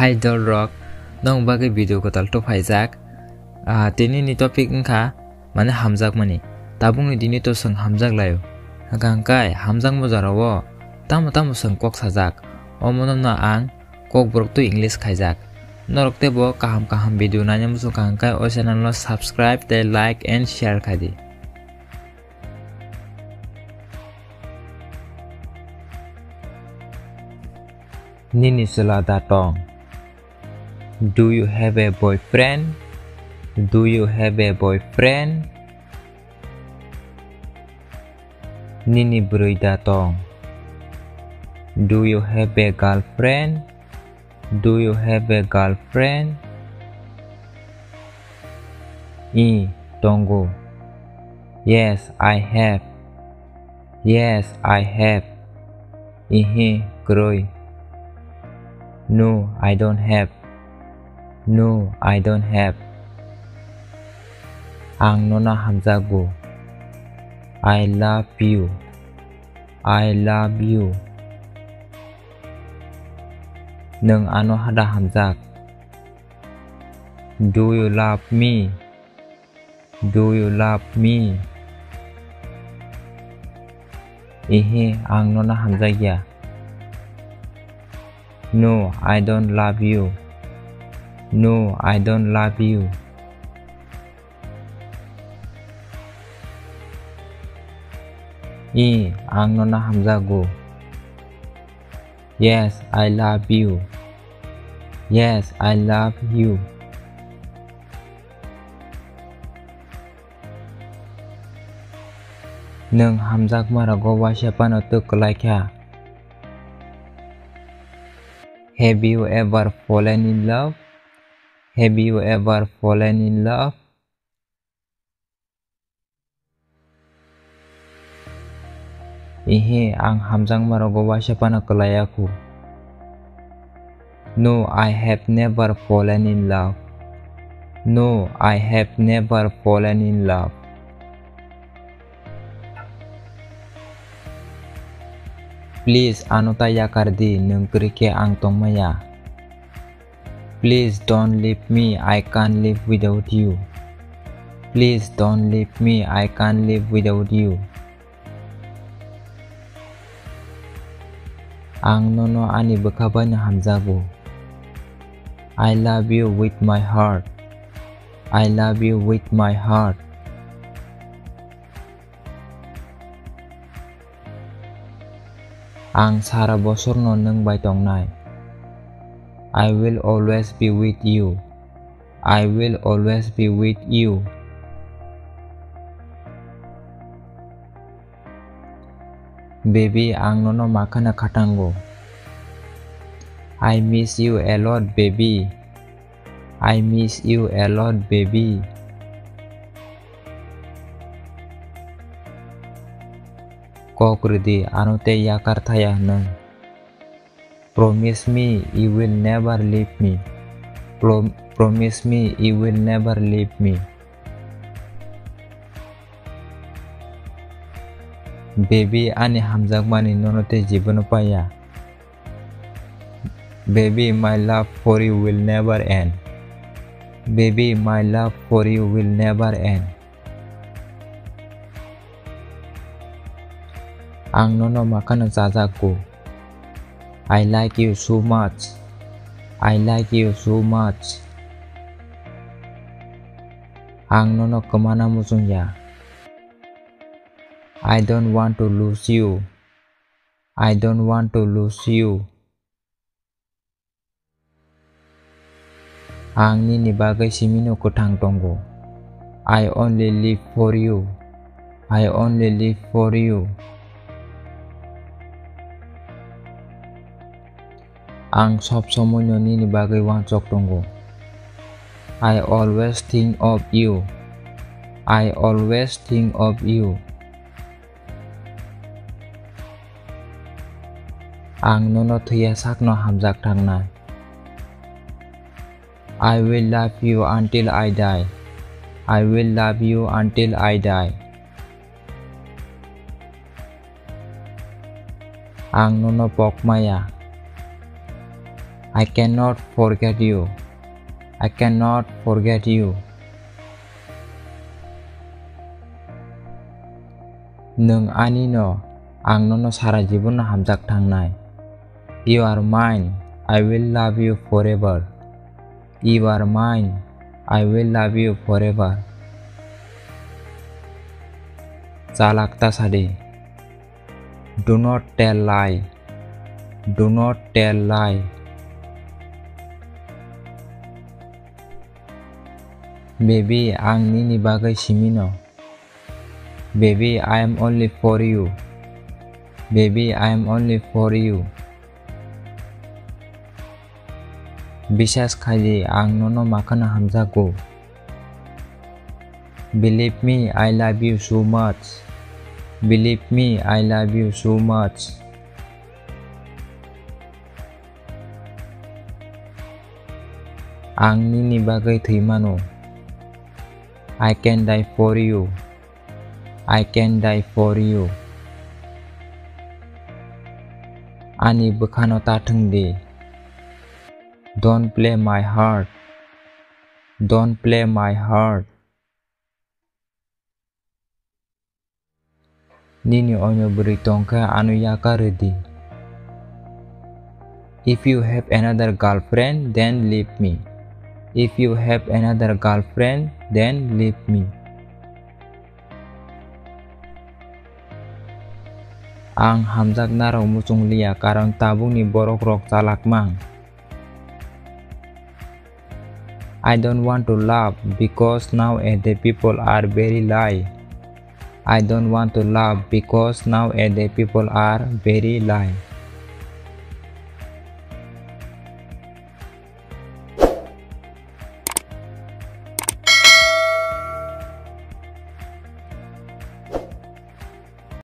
Hi Dolrock, nong bagai video ko talto paijak. Tini ni topik engka mane hamjak mani. Tabung ni dini to sang hamjak layo. Hangkai hamjak mo jarawo. Tamu sang kok sajak. Omonom na ang kok borok tu English khaijak. Norok te bo kaham video nanya musu hangkai o channel no subscribe te like and share khadi. Nini selada tong. Do you have a boyfriend? Do you have a boyfriend? Nini brui datong. Do you have a girlfriend? Do you have a girlfriend? I tonggo. Yes, I have. Yes, I have. Ihi groi. No, I don't have. No, I don't have. Ang nona hamjago. I love you. I love you. Nung ano hada hamjak. Do you love me? Do you love me? Ihi ang nona hamjagya. No, I don't love you. No, I don't love you. I ang nona hamjago. Yes, I love you. Yes, I love you. Nung hamjak marago wasyapan otu kelaikya. Have you ever fallen in love? Have you ever fallen in love? Ihi ang hamjang marago wasyapana kelayaku. No, I have never fallen in love. No, I have never fallen in love. Please anuta yakardi nungkrike ang tongmaya. Please don't leave me, I can't live without you. Please don't leave me, I can't live without you. Ang nono ani bekabanya hamjago. I love you with my heart. I love you with my heart. Ang sara bosor no nung baitong nai. I will always be with you. I will always be with you. Baby ang nono makana khatango. I miss you a lot, baby. I miss you a lot, baby. Kokridi anute yakar thaya nung. Promise me you will never leave me. Promise me you will never leave me. Baby ani hamjak mani nonote jibono paya. Baby my love for you will never end. Baby my love for you will never end. Ang nono makana jajaku. I like you so much. I like you so much. Ang nono kemana musuhnya? I don't want to lose you. I don't want to lose you. Ang nini bagai simino kutang tonggo. I only live for you. I only live for you. Ang sob somonyo nini bagai wancok tonggo. I always think of you. I always think of you. Ang nono thuya sakno hamjak thangnai. I will love you until I die. I will love you until I die. Ang nono pokmaya. I cannot forget you. I cannot forget you. Nung ani no ang no sara jibon no hamjak thangnai. You are mine. I will love you forever. You are mine. I will love you forever. Chalakta sade. Do not tell lie. Do not tell lie. Baby, ang nini bagay simino. Baby, I am only for you. Baby, I am only for you. Bishas khaji ang nono makana hamjago. Believe me, I love you so much. Believe me, I love you so much. Ang nini bagay thimano. I can die for you. I can die for you. Ani bukhano tathungdi. Don't play my heart. Don't play my heart. Nini onyo beritongka anu yakaredi. If you have another girlfriend, then leave me. If you have another girlfriend, then leave me. Ang hamjak naro musung liya karang tabung ni borok rok calak mang. I don't want to laugh because nowadays people are very lie. I don't want to laugh because nowadays people are very lie.